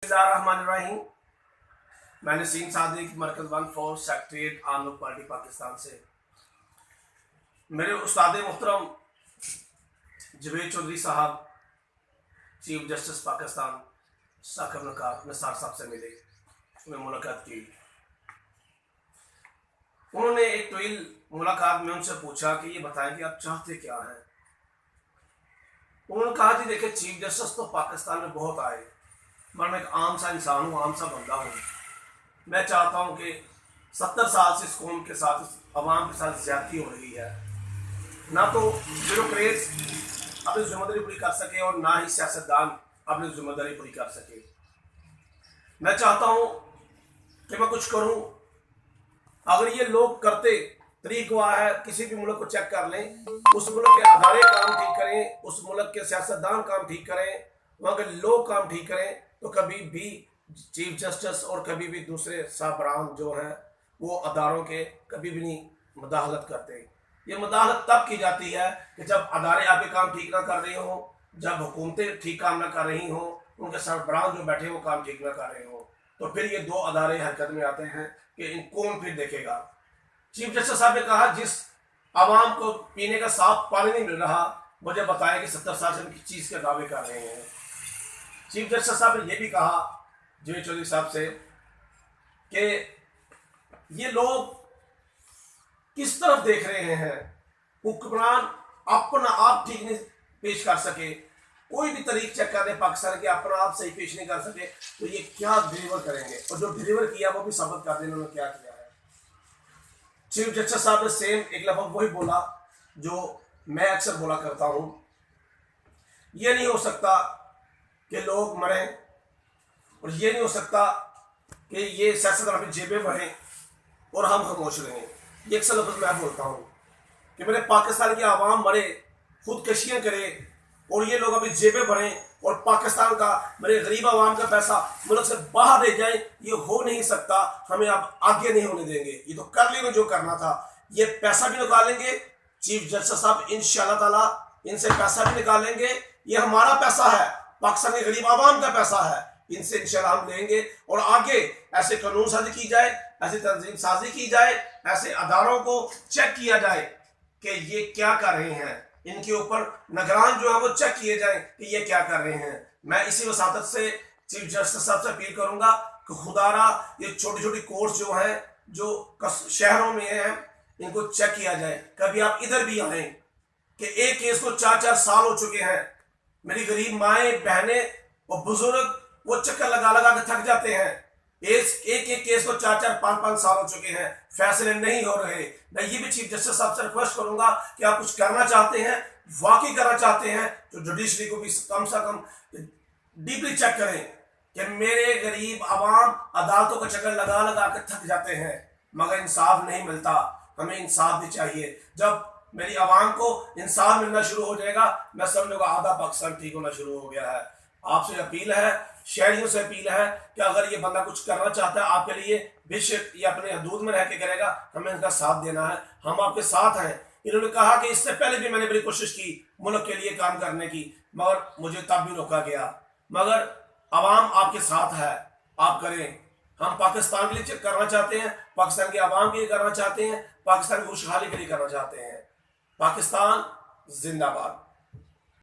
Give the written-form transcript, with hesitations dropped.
बिस्मिल्लाहिर्रहमानिर्रहीम। मैं नसीम सादिक मरकज़ 14 सेक्रेटरीट आम लोग पार्टी पाकिस्तान से। मेरे उस्ताद मुहतरम जवेद चौधरी साहब चीफ जस्टिस पाकिस्तान साकिब निसार साहब से मिले, उन्हें मुलाकात की। उन्होंने एक तवील मुलाकात में उनसे पूछा कि ये बताएं कि आप चाहते क्या हैं। उन्होंने कहा कि देखिए, चीफ जस्टिस तो पाकिस्तान में बहुत आए, मगर मैं एक आम सा इंसान हूँ, आम सा बंदा हूँ। मैं चाहता हूँ कि 70 साल से इस कौम के साथ, इस अवाम के साथ ज्यादती हो रही है। ना तो ब्यूरोक्रेट्स अपनी जिम्मेदारी पूरी कर सके और ना ही सियासतदान अपनी जिम्मेदारी पूरी कर सके। मैं चाहता हूँ कि मैं कुछ करूँ। अगर ये लोग करते, तरीका है किसी भी मुल्क को चेक कर लें, उस मुल्क के अदारे काम ठीक करें, उस मुल्क के सियासतदान काम ठीक करें, वहाँ के लोग काम ठीक करें, तो कभी भी चीफ जस्टिस और कभी भी दूसरे साहबरान जो हैं वो अदारों के कभी भी नहीं मदाखलत करते। ये मदाखलत तब की जाती है कि जब अदारे आपके काम ठीक ना कर रहे हों, जब हुकूमतें ठीक काम ना कर रही हों, उनके सरबराह जो बैठे वो काम ठीक ना कर रहे हों, तो फिर ये दो अदारे हरकत में आते हैं कि इन कौन फिर देखेगा। चीफ जस्टिस साहब ने कहा, जिस आवाम को पीने का साफ पानी नहीं मिल रहा, मुझे बताया कि 70 साल से किस चीज़ के दावे कर रहे हैं। चीफ जस्टिस साहब ने यह भी कहा जवेद चौधरी साहब से कि ये लोग किस तरफ देख रहे हैं। हुक्मरान अपना आप ठीक नहीं पेश कर सके, कोई भी तरीक चेक कर दे पाकिस्तान के, अपना आप सही पेश नहीं कर सके, तो ये क्या डिलीवर करेंगे। और जो डिलीवर किया वो भी साबित कर देने उन्होंने क्या किया है। चीफ जस्टिस साहब ने सेम एक लफ्ज़ वही बोला जो मैं अक्सर बोला करता हूँ, ये नहीं हो सकता कि लोग मरें, और ये नहीं हो सकता कि ये सियासतदान अपनी जेबें भरें और हम खामोश रहें। ये अक्सर लफ्ज़ मैं बोलता हूँ कि मेरे पाकिस्तान की आवाम मरे, खुदकशियाँ करे, और ये लोग अपनी जेबें भरें और पाकिस्तान का, मेरे गरीब आवाम का पैसा मुल्क से बाहर ले जाए, ये हो नहीं सकता। हमें अब आगे नहीं होने देंगे। ये तो कर लेंगे जो करना था, ये पैसा भी निकालेंगे। चीफ जस्टिस साहब इंशाअल्लाह ताला इनसे पैसा भी निकालेंगे। ये हमारा पैसा है, पाकिस्तान के गरीब आवाम का पैसा है, इनसे इंशाअल्लाह हम लेंगे। और आगे ऐसे कानून साजी की जाए, ऐसी तंजीम साजी की जाए, ऐसे अदारों को चेक किया जाए कि ये क्या कर रहे हैं, इनके ऊपर निगरान जो है वो चेक किए जाए कि ये क्या कर रहे हैं। मैं इसी वसातत से चीफ जस्टिस साहब से अपील करूंगा कि खुदारा ये छोटी छोटी कोर्ट्स जो हैं, जो शहरों में हैं, इनको चेक किया जाए। कभी आप इधर भी आए कि एक केस को 4-4 साल हो चुके हैं। मेरी गरीब माएँ, बहनें और बुजुर्ग वो चक्कर लगा लगा के थक जाते हैं। एक केस को 4-4, 5-5 साल हो चुके हैं, फैसले नहीं हो रहे। मैं ये भी चीफ जस्टिस साहब से रिक्वेस्ट करूंगा कि आप कुछ करना चाहते हैं, वाकई करना चाहते हैं, तो जुडिशरी को भी कम से कम डीपली चेक करें कि मेरे गरीब आवाम अदालतों का चक्कर लगा लगा के थक जाते हैं, मगर इंसाफ नहीं मिलता। हमें इंसाफ भी चाहिए। जब मेरी आवाम को इंसाफ मिलना शुरू हो जाएगा, मैं समझूंगा आधा पाकिस्तान ठीक होना शुरू हो गया है। आपसे अपील है, शहरियों से अपील है कि अगर ये बंदा कुछ करना चाहता है आपके लिए, बेशक ये अपने हदूद में रह के करेगा, हमें इनका साथ देना है, हम आपके साथ हैं। इन्होंने कहा कि इससे पहले भी मैंने बड़ी कोशिश की मुल्क के लिए काम करने की, मगर मुझे तब भी रोका गया। मगर आवाम आपके साथ है, आप करें। हम पाकिस्तान के लिए करना चाहते हैं, पाकिस्तान के आवाम के लिए करना चाहते हैं, पाकिस्तान की खुशहाली के लिए करना चाहते हैं। पाकिस्तान जिंदाबाद।